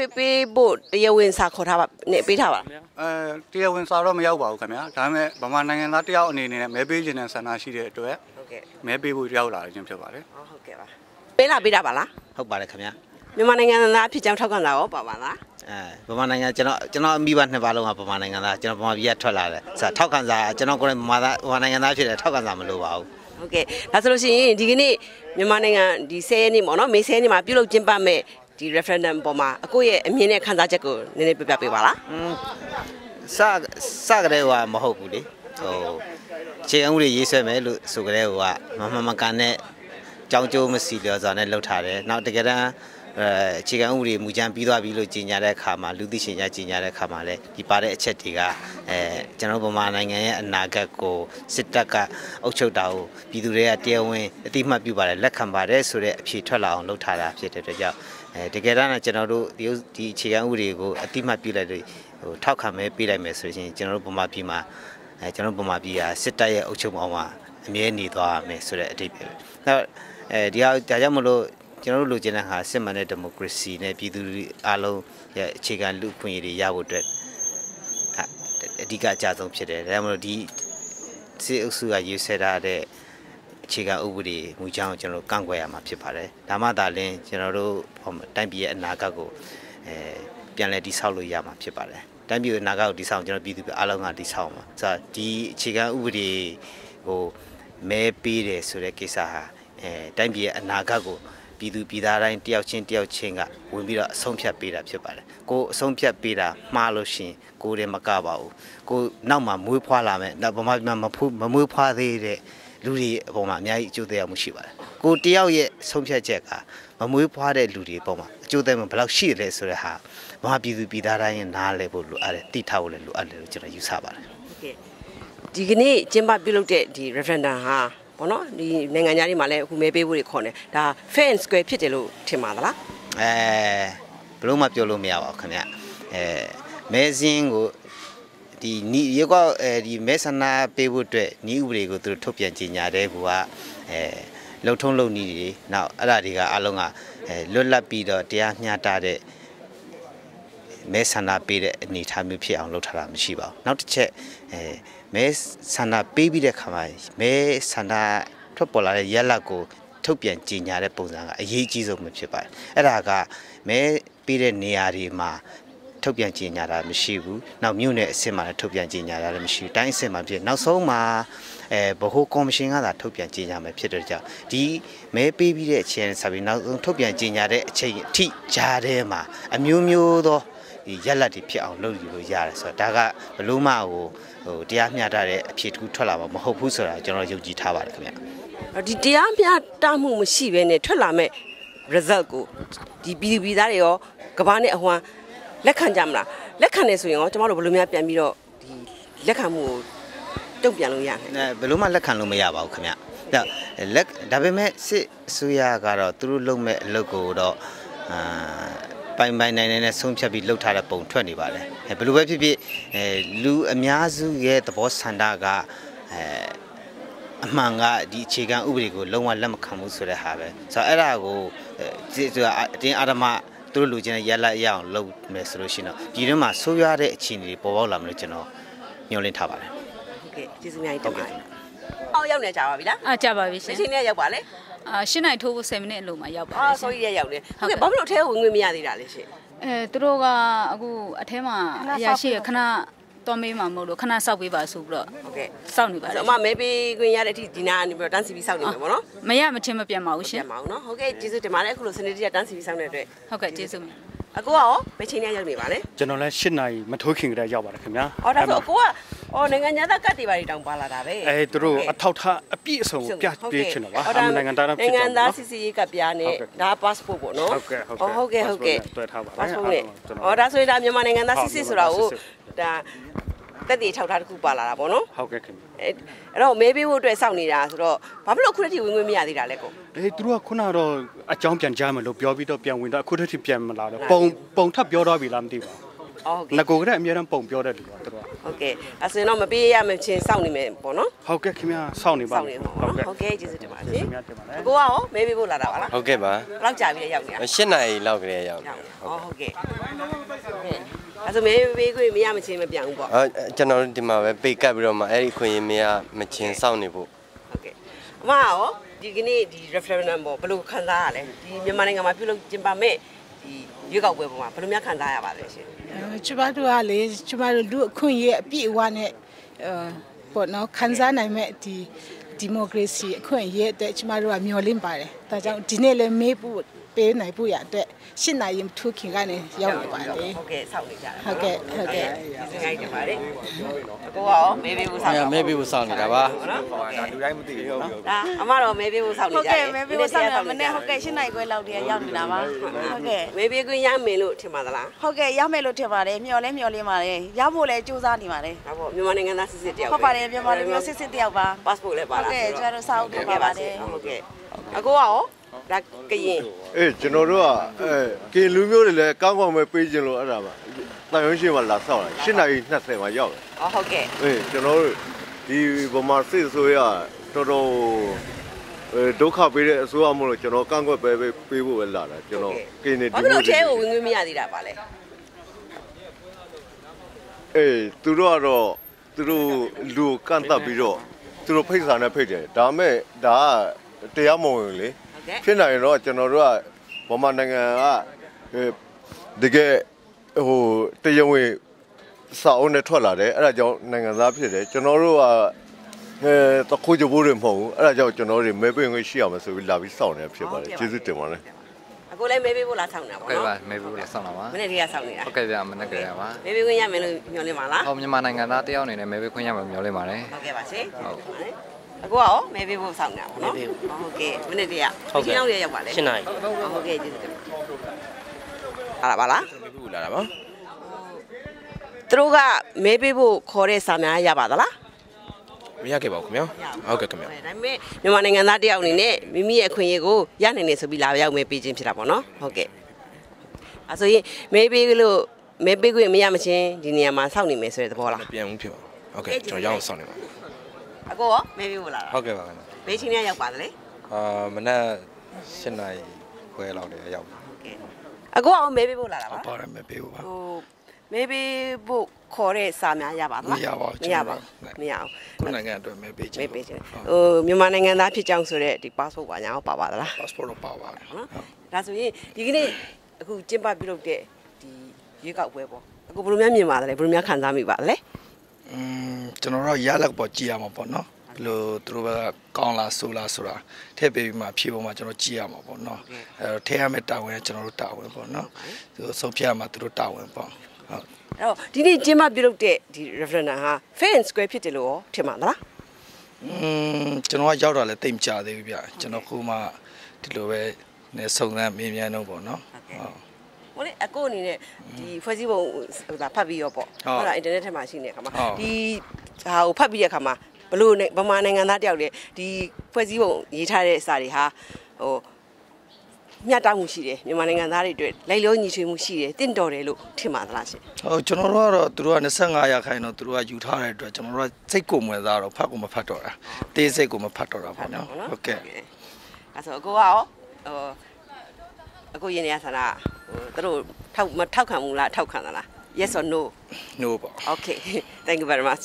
ပေးဖို့တရားဝင်စာခေါ်ထားပါနဲ့ပေးထားပါတရားဝင်စာတော့မရောက်ပါဘူးခင်ဗျာဒါပေမဲ့ဗမာနိုင်ငံသားတယောက်အနေနဲ့မဲပေးခြင်းနဲ့ဆန္ဒရှိတဲ့အတွက်ဟုတ်ကဲ့မဲပေးဖို့ရောက်လာခြင်းဖြစ်ပါတယ်ဟုတ်ကဲ့ပါပေးတာပါလားဟုတ်ပါတယ်ခင်ဗျာမြန်မာနိုင်ငံသားဖြစ်ကြောင်းထောက်ခံတာရောပါပါလားဗမာနိုင်ငံကျွန်တော်မိဘနှစ်ပါးလုံးကဗမာနိုင်ငံသားကျွန်တော်ဗမာပြည်ကထွက်လာတယ်ဆိုတော့ထောက်ခံစာကျွန်တော်ကိုယ်ဗမာနိုင်ငံသားဖြစ်တယ်ထောက်ခံစာမလိုပါဘူးဟုတ်ကဲ့ဒါဆိုလို့ရှိရင်ဒီကနေ့မြန်မာနိုင်ငံဒီ10ရက်နေ့ပေါ့နော်မေ10ရက်နေ့မှာပြုလုပ်ကျင်းပမဲ့ဒီ referendum ပေါ်မှာအကိုရဲ့အမြင်နဲ့ခံစားချက်ကိုနည်းနည်းပြပြပေးပါလားစကြတဲ့ဟိုမဟုတ်ဘူးလေဟိုခြေအုပ်တွေရေးဆွဲမယ်လို့ဆိုကြတဲ့ဟိုကမကန်နဲ့ကြောင်းကျိုးမစီလျော်စွာနဲ့လှုပ်ထားတယ်နောက်တကယ်တမ်းအခြေခံဥပဒေမူကြမ်းပြီးသွားပြီလို့ကြီးညာတဲ့အခါမှာလူသိရှင်ကြားကြီးညာတဲ့အခါမှာလည်းဒီပါတဲ့အချက်တွေကကျွန်တော်ဗမာနိုင်ငံရဲ့အနာဂတ်ကိုစစ်တပ်ကအုပ်ချုပ်တာကိုပြည်သူတွေကတရားဝင်အတိအမှတ်ပြုပါတယ်လက်ခံပါတယ်ဆိုတဲ့အဖြေထွက်လာအောင်လုပ်ထားတာဖြစ်တဲ့အတွက်ကြောင့်တကယ်တမ်းကျွန်တော်တို့ဒီအခြေခံဥပဒေကိုအတိအမှတ်ပြုလိုက်လို့ဟိုထောက်ခံမဲပေးလိုက်မယ်ဆိုရင်ကျွန်တော်တို့ဗမာပြည်မှာကျွန်တော်ဗမာပြည်ဟာစစ်တပ်ရဲ့အုပ်ချုပ်မှုအောက်မှာအမြဲနေသွားမယ်ဆိုတဲ့အဓိပ္ပာယ်နောက်ဒီဟာဒါကြောင့်မလို့ကျွန်တော်တို့လူချင်းတဲ့ဟာစစ်မှန်တဲ့ဒီမိုကရေစီနဲ့ပြည်သူအားလုံးရဲ့အခြေခံလူ့အခွင့်အရေးတွေရဖို့အတွက်အဓိကအကြဆုံးဖြစ်တယ်ဒါကြောင့်မလို့ဒီစစ်အုပ်စုကရေးဆွဲထားတဲ့အခြေခံဥပဒေမူကြောင်းကိုကျွန်တော်တို့ကန့်ကွက်ရမှာဖြစ်ပါတယ်ဒါမှသာလျှင်ကျွန်တော်တို့တိုင်းပြည်ရဲ့အနာဂတ်ကိုပြန်လည်တည်ဆောက်လို့ရမှာဖြစ်ပါတယ်တိုင်းပြည်ရဲ့အနာဂတ်ကိုတည်ဆောက်ကျွန်တော်ပြည်သူအားလုံးကတည်ဆောက်မှာဆိုတော့ဒီအခြေခံဥပဒေကိုမဲပေးတယ်ဆိုတဲ့ကိစ္စဟာတိုင်းပြည်ရဲ့အနာဂတ်ကိုပြည်သူပြည်သားတိုင်းတယောက်ချင်းကဝင်ပြီးတော့အဆုံးဖြတ်ပေးတာဖြစ်ပါတယ်ကိုအဆုံးဖြတ်ပေးတာမှားလို့ရှိရင်ကိုယ်တည်းမကပါဘူးကိုနောက်မှမွေးဖွားလာမယ်နောက်ဗမာပြည်မှာမမွေးဖွားသေးတဲ့လူတွေအပေါ်မှာအများကြီးအကျိုးသက်ရောက်မှုရှိပါတယ်ကိုတယောက်ရဲ့ဆုံးဖြတ်ချက်ကမမွေးဖွားတဲ့လူတွေအပေါ်မှာအကျိုးသက်ရောက်မှုဘယ်လောက်ရှိတယ်ဆိုတဲ့ဟာဗမာပြည်သူပြည်သားတိုင်းနားလည်ဖို့လိုအပ်တယ်သိထားဖို့လည်းလိုအပ်တယ်လို့ကျွန်တော်ယူဆပါတယ်ဟုတ်ကဲ့ဒီကနေ့ကျင်းပပြုလုပ်တဲ့ဒီ referendum ဟာဘောနော်ဒီနိုင်ငံသားတွေမှာလည်းအခုမဲပေးဖို့တွေခေါ်နေဒါ fair and square ဖြစ်တယ်လို့ထင်ပါသလားဘယ်လို့မှပြောလို့မရပါဘူးခင်ဗျမဲစင်းကိုဒီနီရေကဒီမဲဆန္ဒပေးဖို့အတွက်နီးဥပဒေကိုသူတို့ထုတ်ပြန်ကြေညာတဲ့ကူကလှုပ်ထုံးလုပ်နည်းတွေနောက်အဲ့ဒါတွေကအလုံးကလွတ်လပ်ပြီးတော့တရားမျှတတဲ့မဲဆန္ဒပေးတဲ့အနေအထားမျိုးဖြစ်အောင်လုပ်ထားတာမရှိပါဘူးနောက်တစ်ချက်မဲဆန္ဒပေးပြီးတဲ့ခါမှာမဲဆန္ဒထွက်ပေါ်လာတဲ့ရလဒ်ကိုထုတ်ပြန်ကြေညာတဲ့ပုံစံကအရေးကြီးဆုံးပဲဖြစ်ပါတယ်အဲ့ဒါကမဲပေးတဲ့နေရာတွေမှာထုတ်ပြန်ကြေညာတာမရှိဘူးနောက်မြို့နယ်အဆင့်မှာလည်းထုတ်ပြန်ကြေညာတာလည်းမရှိဘူးတိုင်းအဆင့်မှာဖြစ်နောက်ဆုံးမှာဗဟိုကော်မရှင်ကသာထုတ်ပြန်ကြေညာမယ်ဖြစ်တဲ့ကြောင့်ဒီမဲပေးပြီးတဲ့အချိန်ဆက်ပြီးနောက်ဆုံးထုတ်ပြန်ကြေညာတဲ့အချိန်အထိကြားထဲမှာအမျိုးမျိုးသောဒီရက်လက်တွေဖြစ်အောင်လုပ်ယူလို့ရတယ်ဆိုတော့ဒါကဘလို့မှဟိုတရားမျှတတဲ့အဖြေတစ်ခုထွက်လာမှာမဟုတ်ဘူးဆိုတာကျွန်တော်ယုံကြည်ထားပါတယ်ခင်ဗျဒီတရားမျှတမှုမရှိဘဲနဲ့ထွက်လာမဲ့ result ကိုဒီပြည်သားတွေရောကဘာနဲ့အဝမ်းလက်ခံကြမလားလက်ခံနေဆိုရင်ရောကျမတို့ဘယ်လိုများပြန်ပြီးတော့ဒီလက်ခံမှုကိုတုံ့ပြန်လို့ရမယ်ဘယ်လိုမှလက်ခံလို့မရပါဘူးခင်ဗျဒါပေမဲ့စစ်အစိုးရကတော့သူတို့လုပ်မဲ့အလုပ်ကိုတော့ပိုင်နိုင်နဲ့ဆုံးဖြတ်ပြီးလှုပ်ထားတဲ့ပုံထွက်နေပါတယ်ဘယ်လိုပဲဖြစ်ဖြစ်လူအများစုရဲ့သဘောဆန္ဒကအမှန်ကဒီအခြေခံဥပဒေကိုလုံးဝလက်မခံဘူးဆိုတဲ့ဟာပဲဆိုတော့အဲ့ဒါကိုအတင်းအာဓမသူတို့လူချင်းရက်လက်ရအောင်လုပ်မယ်ဆိုလို့ရှိရင်တော့ပြည်တွင်းမှာဆိုးရွားတဲ့အခြေအနေတွေပေါ်ပေါက်လာမလို့ကျွန်တော်ညွှန်လင်းထားပါတယ်ဟုတ်ကဲ့ကျေးဇူးများကြီးတင်ပါတယ်အော်ရောက်နေကြပါပြီလားကြာပါပြီရှင်အချိန်နဲ့ရောက်ပါလေ၈နိုင်ထိုးဖို့10မိနစ်အလိုမှာရောက်ပါပြီဆိုကြီးရောက်နေဟုတ်ကဲ့ဘာဖြစ်လို့အထဲဝင်ငွေမရသေးတာလဲရှင်သူတို့ကအခုအထဲမှာအရာရှိခဏတော်မေးမှာမဟုတ်လို့ခဏစောက်ပေးပါဆိုပြီးတော့ဟုတ်ကဲ့စောက်နေပါတယ်အမမဲပေးခွင့်ရတဲ့အထိဒီနာကနေပြီးတော့တန်းစီပြီးစောက်နေမယ်ပေါ့နော်မရမချင်းမပြန်ပါဘူးရှင်ပြန်ပါဘူးနော်ဟုတ်ကဲ့ကျေးဇူးတင်ပါတယ်အခုလိုစနေတရတန်းစီပြီးစောက်နေတဲ့အတွက်ဟုတ်ကဲ့ကျေးဇူးအကိုရောဘယ်ချိန်နဲ့ရောက်နေပါလဲကျွန်တော်လည်း၈နာရီမထိုးခင်ကတည်းကရောက်ပါတယ်ခင်ဗျာဟောဒါဆိုအကိုကနိုင်ငံသားကတ်တွေပါတောင်ပါလာတာပဲသူတို့အထောက်ထားအပြည့်အစုံပြပေးချင်တော့ပါနိုင်ငံသားဖြစ်တယ်နိုင်ငံသားစစ်စီရေးကတ်ပြားနဲ့ဒါ passport ပေါ့နော်ဟုတ်ကဲ့တွေ့ထားပါတယ် passport နဲ့ဒါဆိုရင်ဒါမြန်မာနိုင်ငံသားစစ်စစ်ဆိုတာကိုဒါတက်တည်ထောက်ထားတစ်ခုပါလာတာပေါ့နော်ဟုတ်ကဲ့ခင်ဗျအဲ့တော့မဲပေးဖို့အတွက်စောင့်နေတာဆိုတော့ဘာဖြစ်လို့အခုတည်းဝင်မရသေးတာလဲကိုသူတို့ကခုနတော့အကြောင်းပြန်ကြားမယ်လို့ပြောပြီးတော့ပြန်ဝင်တော့အခုတည်းပြန်မလာတော့ပုံထပ်ပြောတော့ပြီလားမသိပါဘူးဟုတ်ကဲ့ငကိုကလည်းအများအားပုံပြောတဲ့လူပါသူတို့က ဟုတ်ကဲ့အဲ့ဆိုရင်တော့မပေးရမချင်းစောင့်နေမယ်ပေါ့နော် ဟုတ်ကဲ့ခင်ဗျာစောင့်နေပါ စောင့်နေပေါ့နော်ဟုတ်ကဲ့ကျေးဇူးတင်ပါရှင်အကိုကရောမဲပေးဖို့လာတာပါလား ဟုတ်ကဲ့ပါ ဘယ်လောက်ကြာပြီလဲရောက်နေတာ 8နာရီလောက်ကလေးရောက် ဟုတ်ကဲ့အဲ့ဆိုမဲပေးခွင့်မရမချင်းမပြောင်းဘူးပေါ့ ကျွန်တော်တို့ဒီမှာပဲပိတ်ကပ်ပြီးတော့မှအဲ့ဒီခွင့်ရမရမချင်းစောင့်နေဖို့ ဟုတ်ကဲ့အမရောဒီကနေ့ဒီ referendum ပေါ့ဘယ်လိုခံစားရလဲဒီမြန်မာနိုင်ငံမှာပြုလုပ်ကျင်းပမဲ့ဒီရွေးကောက်ပွဲပေါ်မှာဘယ်လိုများခံစားရပါလဲရှင် ကျမတို့ကလေကျမတို့လူအခွင့်အရေးအပြည့်အဝနဲ့ပေါ့နော်ခံစားနိုင်မဲ့ဒီမိုကရေစီအခွင့်အရေးအတွက်ကျမတို့ကမျှော်လင့်ပါတယ်ဒါကြောင့်ဒီနေ့လည်းမေးဖို့ပေးနိုင်ဖို့ရအတွက်ရှင်းနိုင်ရင်ထူးခင်ကနေရောက်နေပါတယ်ဟုတ်ကဲ့စောင့်နေကြတယ် ဟုတ်ကဲ့ကျေးဇူးတင်ပါတယ်အကိုရောမဲပေးဖို့စောင့် မဲပေးဖို့စောင့်နေတာပါ ဒါလူတိုင်းမသိဘူးနော် ဒါအမတော့မဲပေးဖို့စောင့်နေကြတယ် မဲပေးဖို့စောင့်နေတာမနေ့ဟုတ်ကဲ့8နိုင်ခွဲလောက်တည်းရောက်နေတာပါဟုတ်ကဲ့ မဲပေးခွင့်ရမယ်လို့ထင်ပါသလား ဟုတ်ကဲ့ရမယ်လို့ထင်ပါတယ်မျှော်လင်းပါတယ်ရဖို့လည်းစူးစမ်းနေပါတယ် ဒါပေါ့မြန်မာနိုင်ငံသားစစ်စစ်တယောက် ဟုတ်ပါတယ်မြန်မာလူမျိုးစစ်စစ်တယောက်ပါ passport လည်းပါလား ဟုတ်ကဲ့ကျွန်တော်တို့စာအုပ်ထုတ်ပါပါတယ် ဟုတ်ကဲ့အကိုရောဒါကရင် ကျွန်တော်တို့ကကင်လူမျိုးတွေလည်းကောင်းကောင်းပဲပေးခြင်းလို့အဲ့ဒါပါတန်ရုံးရှိမှလာဆောက်လာ8နာရီ20မှာရောက်တယ် ဟုတ်ကဲ့ ကျွန်တော်တို့ဒီဗမာစစ်ဆိုရတော်တော်ဒုက္ခပေးတဲ့အစိုးရမို့လို့ကျွန်တော်ကန့်ကွက်ပဲပေးဖို့ပဲလာတာကျွန်တော်ကင်နေဒီ ဘာလို့ထဲကိုဝင်ခွင့်မရသေးတာပါလဲ သူတို့ကတော့သူတို့လူကန့်တက်ပြီးတော့သူတို့ဖိတ်စာနဲ့ဖိတ်တယ်ဒါမဲ့ဒါကတရားမဝင်လေဖြစ်နိုင်တော့ကျွန်တော်တို့ကဗမာနိုင်ငံကတကယ်ဟိုတရားဝင်စာအုပ်နဲ့ထွက်လာတယ်အဲ့ဒါကြောင့်နိုင်ငံသားဖြစ်တယ်ကျွန်တော်တို့ကတခုကြဖို့ရမဟုတ်ဘူးအဲ့ဒါကြောင့်ကျွန်တော်တို့မဲပေးခွင့်ရှိအောင်ဆိုပြီးလာပြီးစောင့်နေဖြစ်ပါတယ်ကျေးဇူးတင်ပါတယ် အကိုလည်းမဲပေးဖို့လာဆောင်နေတာပေါ့နော် ဟုတ်ကဲ့ပါမဲပေးဖို့လာဆောင်တာပါ မနေ့တည်းကဆောင်နေတာ ဟုတ်ကဲ့ဗျမနေ့ကလေးပါ မဲပေးခွင့်ရမယ်လို့ညွှန်လင်းပါလား ဟောမြန်မာနိုင်ငံသားတယောက်အနေနဲ့မဲပေးခွင့်ရမှာမျှော်လင့်ပါတယ် ဟုတ်ကဲ့ပါရှင်အကိုရောမဲပေးဖို့ဆောင်နေတာပေါ့နော်ဟုတ်ကဲ့မနေ့တည်းကရှင်းအောင်ရရောက်ပါလေရှင်းနိုင်ဟုတ်ကဲ့ကျေးဇူးတင်ပါပါလား မဲပေးဖို့လာတာပါ သူတို့ကမဲပေးဖို့ခေါ်တဲ့စာများရပါသလား မရခဲ့ပါဘူးခင်ဗျာဟုတ်ကဲ့ခင်ဗျာ ဒါပေမဲ့မြန်မာနိုင်ငံသားတယောက်အနေနဲ့မိမိရဲ့အခွင့်အရေးကိုရနိုင်နေဆိုပြီးလာရောက်မဲပေးခြင်းဖြစ်တာပေါ့နော်ဟုတ်ကဲ့အဲဆိုရင်မဲပေးလို့မဲပေးခွင့်မရမချင်းဒီနေရာမှာစောင့်နေမယ်ဆိုတဲ့သဘောလား ပြန်ဦးဖြစ်ပါဟုတ်ကဲ့ကျွန်တော်ရောက်ဆောင်နေပါ အကိုရောမဲပေးဖို့လာတာ ဟုတ်ကဲ့ပါခင်ဗျာ ဘေးချင်းနဲ့ရောက်ပါသလဲ မနေ့7နာရီခွဲလောက်တည်းရောက်ပါ အကိုရောမဲပေးဖို့လာတာပါ ပါတယ်မဲပေးဖို့ပါ ဟိုမဲပေးဖို့ခေါ်တဲ့စာများရပါသလား မရပါဘူး မရပါဘူးမရအောင် ကိုနိုင်ငံအတွက်မဲပေးချင် မဲပေးခြင်းဟိုမြန်မာနိုင်ငံသားဖြစ်ကြောင်းဆိုတဲ့ဒီ passport ပါညာအောင်ပါပါသလား passport တော့ပါပါတယ် နော်ဒါဆိုရင်ဒီကနေ့အခုကျင်းပပြုလုပ်တဲ့ဒီရွေးကောက်ပွဲပေါ့အခုဘယ်လိုများမြင်ပါသလဲဘယ်လိုများခံစားမိပါလဲ ကျွန်တော်တို့ရလက်ပေါ်ကြည့်ရမှာပေါ့နော်ဘယ်လိုသူတို့ကကောင်းလားဆိုးလားဆိုတာထည့်ပေးပြီးမှဖြေပေါ်မှာကျွန်တော်ကြည့်ရမှာပေါ့နော်အဲတော့ထည့်ရမယ့်တာဝန်ကကျွန်တော်တို့တာဝန်ပေါ့နော်သူဆုံးဖြတ်ရမှာသူတို့တာဝန်ပေါ့ဟုတ် အဲ့တော့ဒီနေ့ကျင်းပပြုလုပ်တဲ့ဒီ referendum ဟာ fair and square ဖြစ်တယ်လို့ထင်ပါသလား ကျွန်တော်ကရောက်တာလည်းတိတ်မကြသေးဘူးဗျကျွန်တော်ခုမှဒီလိုပဲနေစုံစမ်းမြင်မြန်တော့ပေါ့နော်ဟုတ် ဟိုလေအကိုအနေနဲ့ဒီဖွဲ့စည်းပုံဟိုဒါဖတ်ပြီးရောပေါ့ဟုတ်လား internet ထဲမှာရှိနေတဲ့အခါမှာဒီဟာကိုဖတ်ပြီးတဲ့အခါမှာဘလို့ဗမာနိုင်ငံသားတယောက်တည်းဒီဖွဲ့စည်းပုံရေးထားတဲ့စာတွေဟာဟိုမျှတမှုရှိတယ်မြန်မာနိုင်ငံသားတွေအတွက်လိုက်လျောညီထွေမှုရှိတယ်တင့်တော်တယ်လို့ထင်ပါသလားရှင် ဟုတ်ကျွန်တော်တို့ကတော့သူတို့က25ရာခိုင်တော့သူတို့ကယူထားတဲ့အတွက်ကျွန်တော်တို့ကစိတ်ကိုမဝင်သားတော့ဖတ်ကိုမဖတ်တော့တာတေးစိတ်ကိုမဖတ်တော့တာပေါ့နော်ဟုတ်ကဲ့ အဲ့ဆိုအကိုကရောဟိုအကိုရင်းနေရဆန္ဒဟိုတို့ထောက်ခံမှုလားထောက်ခံသလား yes or no no ပေါ့ okay thank you very much